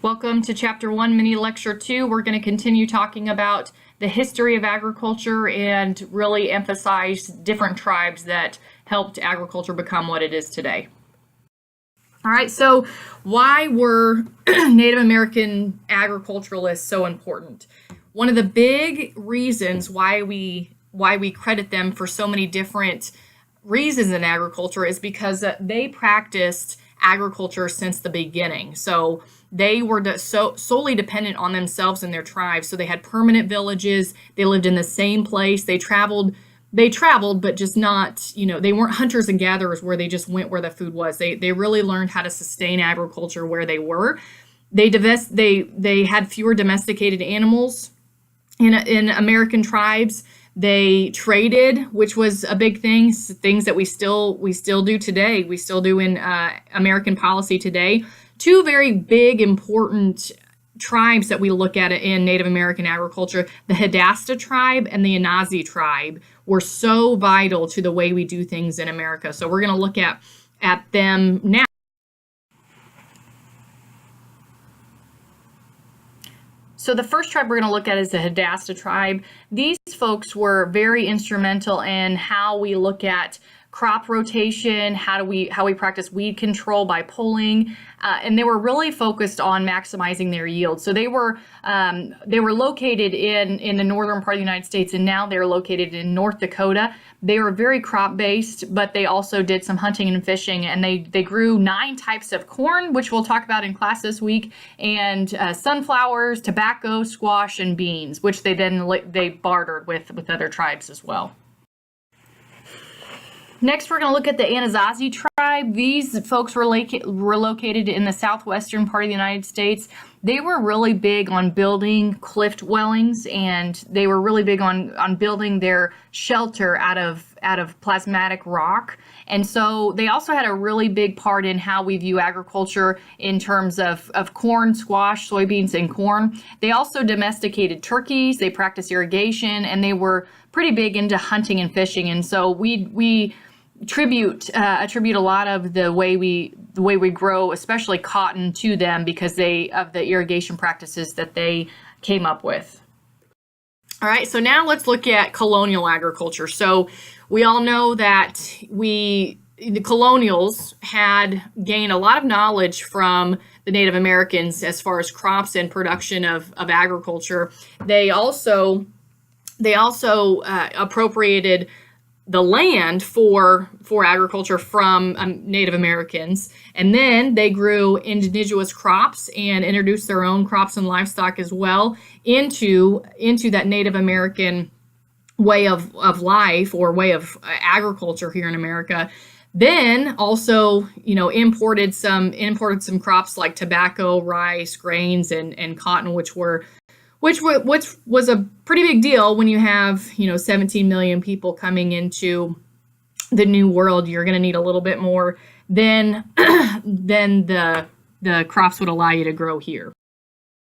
Welcome to Chapter 1, Mini Lecture 2. We're going to continue talking about the history of agriculture and really emphasize different tribes that helped agriculture become what it is today. All right, so why were Native American agriculturalists so important? One of the big reasons why we credit them for so many different reasons in agriculture is because they practiced agriculture since the beginning. So they were solely dependent on themselves and their tribes. So they had permanent villages. They lived in the same place. They traveled, but just not, they weren't hunters and gatherers where they just went where the food was. They really learned how to sustain agriculture where they were. They had fewer domesticated animals in American tribes. They traded, which was a big thing, things that we still do today. We still do in American policy today. Two very big, important tribes that we look at in Native American agriculture, the Hadassah tribe and the Anazi tribe, were so vital to the way we do things in America. So we're going to look at them now. So the first tribe we're going to look at is the Hadassah tribe. These folks were very instrumental in how we look at crop rotation, how we practice weed control by pulling, and they were really focused on maximizing their yield. So they were located in the northern part of the United States, and now they're located in North Dakota. They were very crop based, but they also did some hunting and fishing, and they grew 9 types of corn, which we'll talk about in class this week, and sunflowers, tobacco, squash, and beans, which they bartered with other tribes as well. Next, we're going to look at the Anasazi tribe. These folks were located in the southwestern part of the United States. They were really big on building cliff dwellings, and they were really big on building their shelter out of plasmatic rock. And so they also had a really big part in how we view agriculture in terms of corn, squash, soybeans, and corn. They also domesticated turkeys. They practiced irrigation, and they were pretty big into hunting and fishing. And so we attribute a lot of the way we grow, especially cotton, to them because of the irrigation practices that they came up with. All right, so now let's look at colonial agriculture. So we all know that the colonials had gained a lot of knowledge from the Native Americans as far as crops and production of agriculture. They also appropriated the land for agriculture from Native Americans, and then they grew indigenous crops and introduced their own crops and livestock as well into that Native American way of life or way of agriculture here in America. Then also, imported some crops like tobacco, rice, grains, and cotton, which was a pretty big deal when you have 17 million people coming into the new world. You're going to need a little bit more than the crops would allow you to grow here.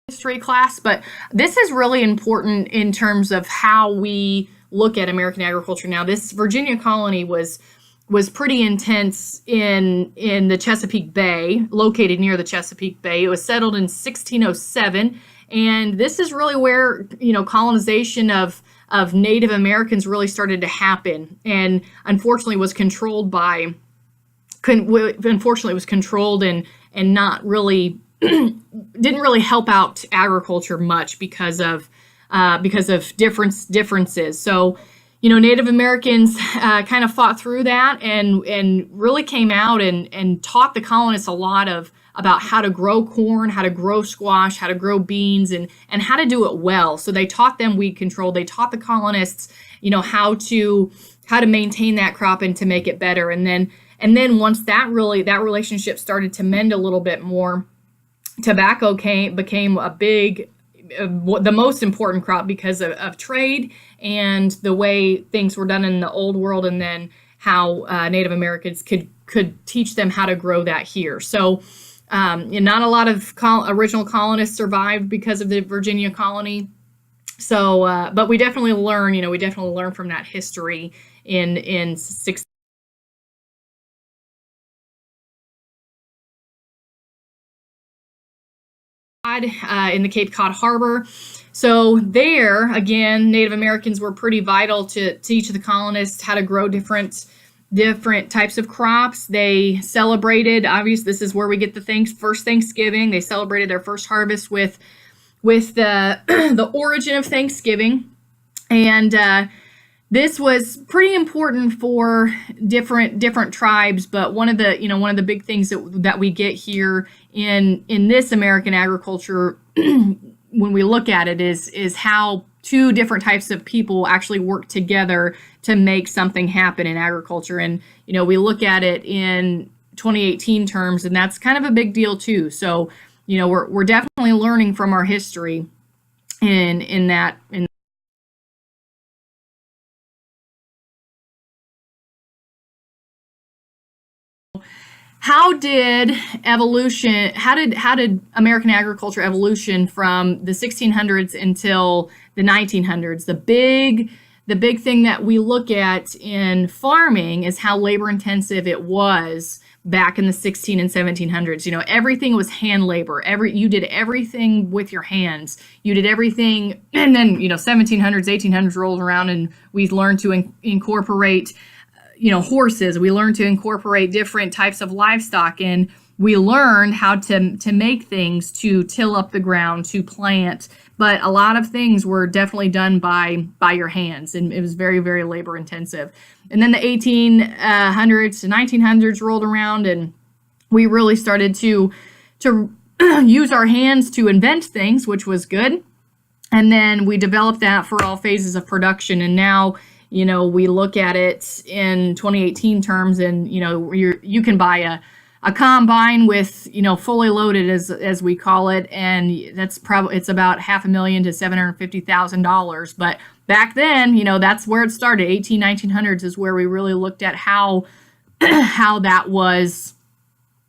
History class, but this is really important in terms of how we look at American agriculture now. This Virginia colony was pretty intense in the Chesapeake Bay, located near the Chesapeake Bay. It was settled in 1607. And this is really where, colonization of Native Americans really started to happen, and unfortunately was controlled and not really didn't really help out agriculture much because of differences. So, Native Americans kind of fought through that and really came out and taught the colonists a lot about how to grow corn, how to grow squash, how to grow beans, and how to do it well. So they taught them weed control. They taught the colonists, how to maintain that crop and to make it better. And then once that relationship started to mend a little bit more, tobacco became a big, the most important crop because of trade and the way things were done in the old world, and then how Native Americans could teach them how to grow that here. So not a lot of original colonists survived because of the Virginia colony. So, but we definitely learn from that history in 16. Cod, in the Cape Cod Harbor. So there, again, Native Americans were pretty vital to teach the colonists how to grow different types of crops. They celebrated, obviously, this is where we get the first Thanksgiving. They celebrated their first harvest with the the origin of Thanksgiving, and this was pretty important for different tribes. But one of the big things that we get here in this American agriculture when we look at it is how two different types of people actually work together to make something happen in agriculture. And we look at it in 2018 terms, and that's kind of a big deal too. So we're definitely learning from our history in that. How did American agriculture evolution from the 1600s until the 1900s? The big thing that we look at in farming is how labor intensive it was back in the 16 and 1700s. Everything was hand labor. You did everything with your hands. You did everything, and then 1700s, 1800s rolled around, and we learned to incorporate horses. We learned to incorporate different types of livestock, and we learned how to make things, to till up the ground, to plant. But a lot of things were definitely done by your hands, and it was very, very labor intensive. And then the 1800s to 1900s rolled around, and we really started to use our hands to invent things, which was good. And then we developed that for all phases of production, and now we look at it in 2018 terms, and you can buy a combine with fully loaded, as we call it, and it's about $500,000 to $750,000. But back then, that's where it started. 1900s is where we really looked at how that was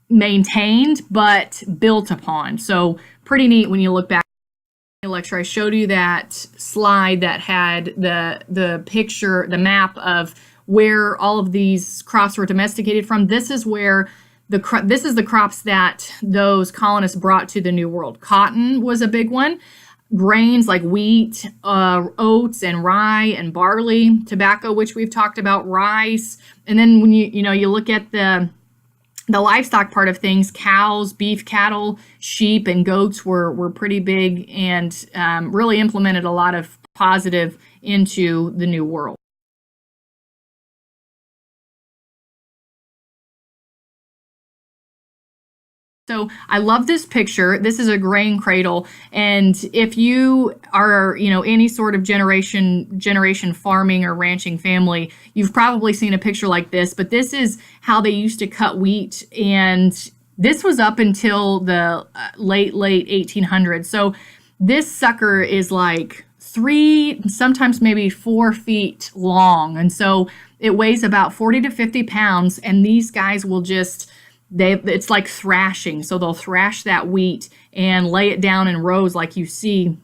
maintained but built upon. So pretty neat when you look back. Lecture, I showed you that slide that had the picture, the map of where all of these crops were domesticated from. This is where this is the crops that those colonists brought to the New World. Cotton was a big one. Grains like wheat, oats, and rye and barley. Tobacco, which we've talked about, rice. And then when you look at the livestock part of things, cows, beef cattle, sheep, and goats were pretty big, and really implemented a lot of positive into the New World. So I love this picture. This is a grain cradle, and if you are, any sort of generation farming or ranching family, you've probably seen a picture like this. But this is how they used to cut wheat, and this was up until the late 1800s. So this sucker is like 3, sometimes maybe 4 feet long, and so it weighs about 40 to 50 pounds. And these guys will it's like thrashing. So they'll thrash that wheat and lay it down in rows like you see.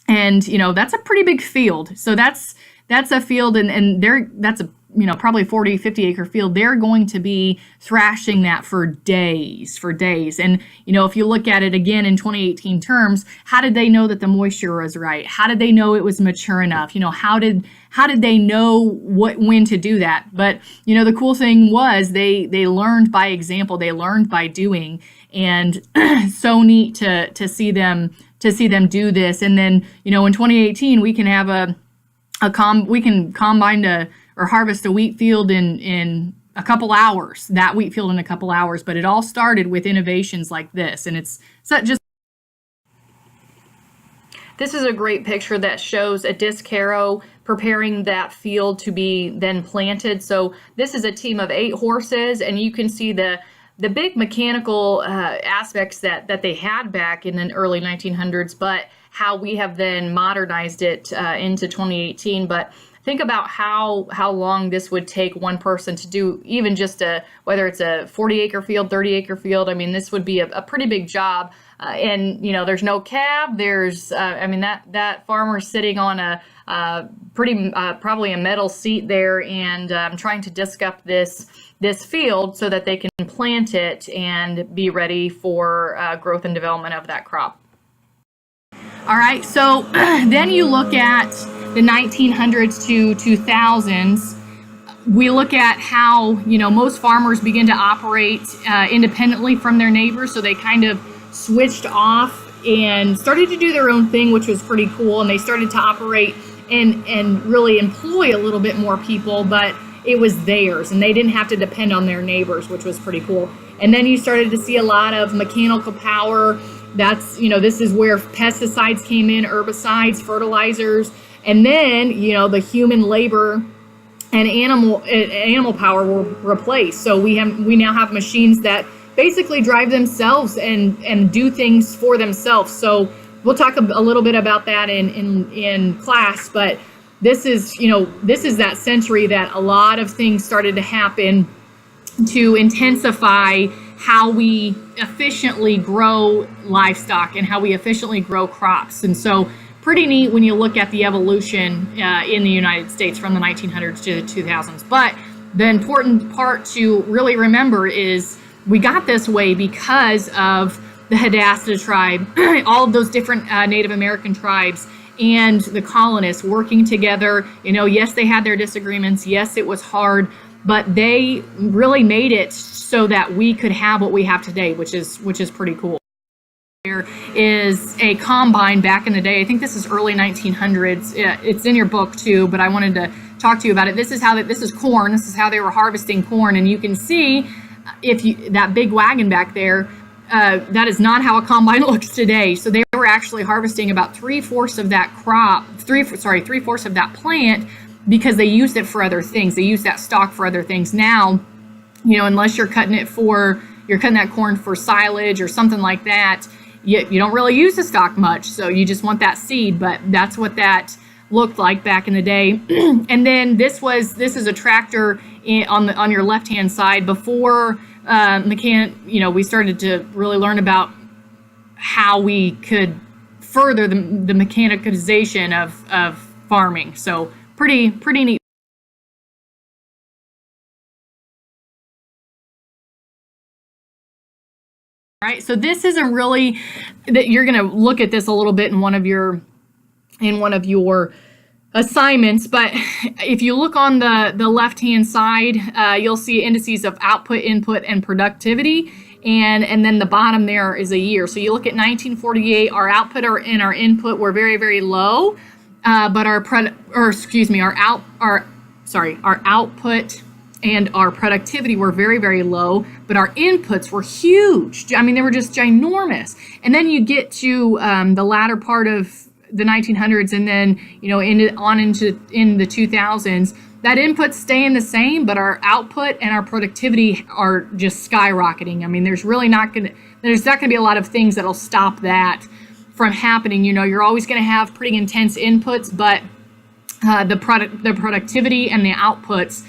And, that's a pretty big field. So that's a field, and that's a, probably 40, 50 acre field. They're going to be thrashing that for days. And, if you look at it again in 2018 terms, how did they know that the moisture was right? How did they know it was mature enough? How did they know when to do that? But, the cool thing was they learned by example. They learned by doing, and so neat to see them do this. And then, in 2018, we can have we can combine or harvest a wheat field in a couple hours, that wheat field in a couple hours. But it all started with innovations like this. And it's just. This is a great picture that shows a disc harrow preparing that field to be then planted. So this is a team of 8 horses, and you can see the big mechanical aspects that they had back in the early 1900s, but how we have then modernized it into 2018. But think about how long this would take one person to do, even just whether it's a 40 acre field, 30 acre field. I mean, this would be a pretty big job. And there's no cab. There's that farmer's sitting on a pretty probably a metal seat there, and trying to disc up this field so that they can plant it and be ready for growth and development of that crop. All right, so then you look at the 1900s to 2000s. We look at how, most farmers begin to operate independently from their neighbors. So they kind of switched off and started to do their own thing, which was pretty cool. And they started to operate and really employ a little bit more people, but it was theirs and they didn't have to depend on their neighbors, which was pretty cool. And then you started to see a lot of mechanical power. That's, this is where pesticides came in, herbicides, fertilizers, and then, the human labor and animal power were replaced. So we now have machines that basically drive themselves and do things for themselves. So we'll talk a little bit about that in class, but this is that century that a lot of things started to happen to intensify how we efficiently grow livestock and how we efficiently grow crops. And so pretty neat when you look at the evolution in the United States from the 1900s to the 2000s. But the important part to really remember is we got this way because of the Hadassah tribe, all of those different Native American tribes and the colonists working together. Yes, they had their disagreements. Yes, it was hard, but they really made it so that we could have what we have today, which is pretty cool. There is a combine back in the day. I think this is early 1900s. It's in your book too, but I wanted to talk to you about it. This is corn. This is how they were harvesting corn, and you can see that big wagon back there. That is not how a combine looks today. So they were actually harvesting about 3/4 of that crop, 3/4 of that plant, because they used it for other things. They used that stalk for other things. Now, unless you're cutting that corn for silage or something like that, you don't really use the stalk much. So you just want that seed, but that's what that looked like back in the day. And then this is a tractor on your left-hand side. Before we started to really learn about how we could further the mechanization of farming. So pretty neat. All right, so this isn't really that you're going to look at this a little bit in one of your assignments, but if you look on the left-hand side, you'll see indices of output, input, and productivity, and then the bottom there is a year. So you look at 1948, our output and our input were very, very low, but our output and our productivity were very, very low, but our inputs were huge. I mean, they were just ginormous. And then you get to the latter part of the 1900s, and then in the 2000s, that input's staying the same, but our output and our productivity are just skyrocketing. I mean, there's not going to be a lot of things that'll stop that from happening. You're always going to have pretty intense inputs, but the productivity and the outputs,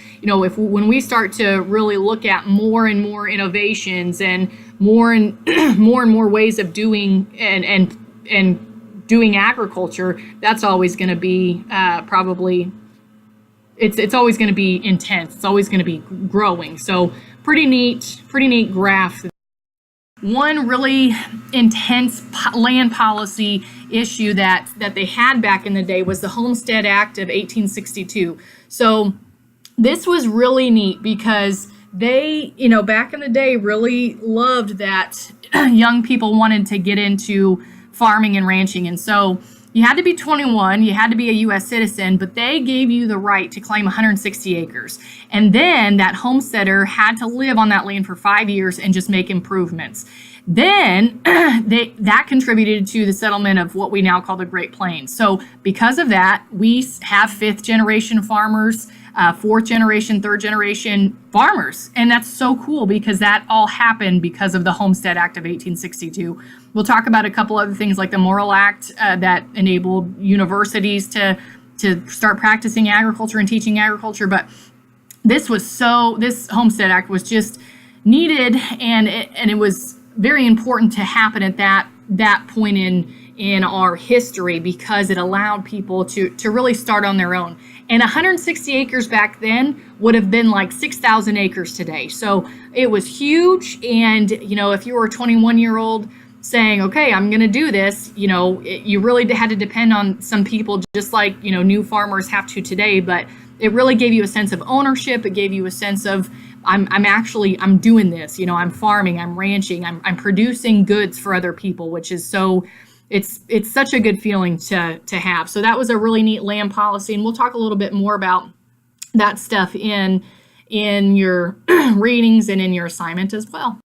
when we start to really look at more and more innovations and more and more ways of doing and doing agriculture, that's always going to be it's always going to be intense. It's always going to be growing. So pretty neat graph. One really intense land policy issue that they had back in the day was the Homestead Act of 1862. So this was really neat because they, back in the day really loved that young people wanted to get into farming and ranching. And so you had to be 21, you had to be a U.S. citizen, but they gave you the right to claim 160 acres. And then that homesteader had to live on that land for 5 years and just make improvements. Then that contributed to the settlement of what we now call the Great Plains. So because of that, we have 5th generation farmers, 4th generation, 3rd generation farmers. And that's so cool because that all happened because of the Homestead Act of 1862. We'll talk about a couple other things like the Morrill Act that enabled universities to start practicing agriculture and teaching agriculture. But this Homestead Act was just needed, and it was very important to happen at that point in our history because it allowed people to really start on their own. And 160 acres back then would have been like 6,000 acres today. So it was huge. And, if you were a 21-year-old saying, okay, I'm going to do this. You really had to depend on some people, just like, new farmers have to today, but it really gave you a sense of ownership. It gave you a sense of, I'm doing this, I'm farming, I'm ranching, I'm producing goods for other people, which is it's such a good feeling to have. So that was a really neat land policy. And we'll talk a little bit more about that stuff in your readings and in your assignment as well.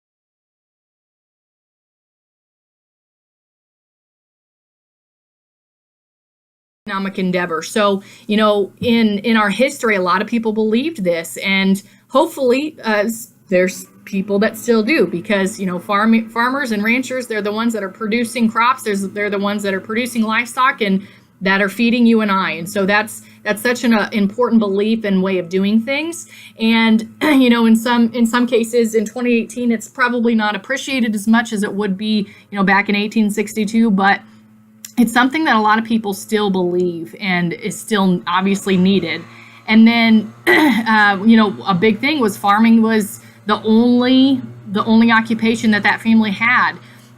Economic endeavor. So, in our history, a lot of people believed this, and hopefully there's people that still do, because, farmers and ranchers, they're the ones that are producing crops. They're the ones that are producing livestock and that are feeding you and I. And so that's such an important belief and way of doing things. And, in some cases in 2018, it's probably not appreciated as much as it would be, back in 1862, but it's something that a lot of people still believe and is still obviously needed. And then, a big thing was farming was the only occupation that family had.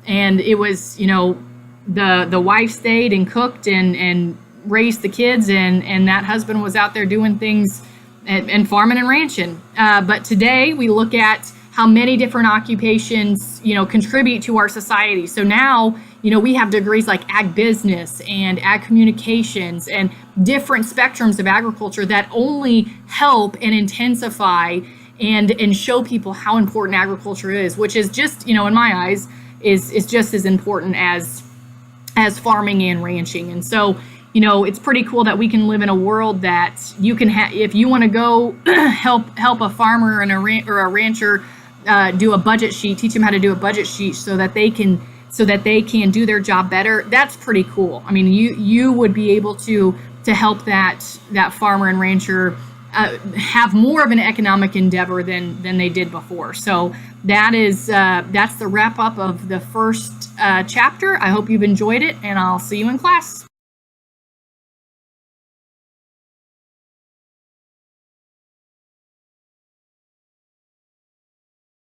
And it was, the wife stayed and cooked and raised the kids, and that husband was out there doing things and farming and ranching. But today we look at how many different occupations, contribute to our society. So now, we have degrees like ag business and ag communications and different spectrums of agriculture that only help and intensify and show people how important agriculture is, which is just, in my eyes, is just as important as farming and ranching. And so, it's pretty cool that we can live in a world that you can if you want to go help a farmer and a rancher do a budget sheet, teach them how to do a budget sheet so that they can do their job better. That's pretty cool. I mean, you would be able to help that farmer and rancher have more of an economic endeavor than they did before. So that's the wrap up of the first chapter. I hope you've enjoyed it, and I'll see you in class.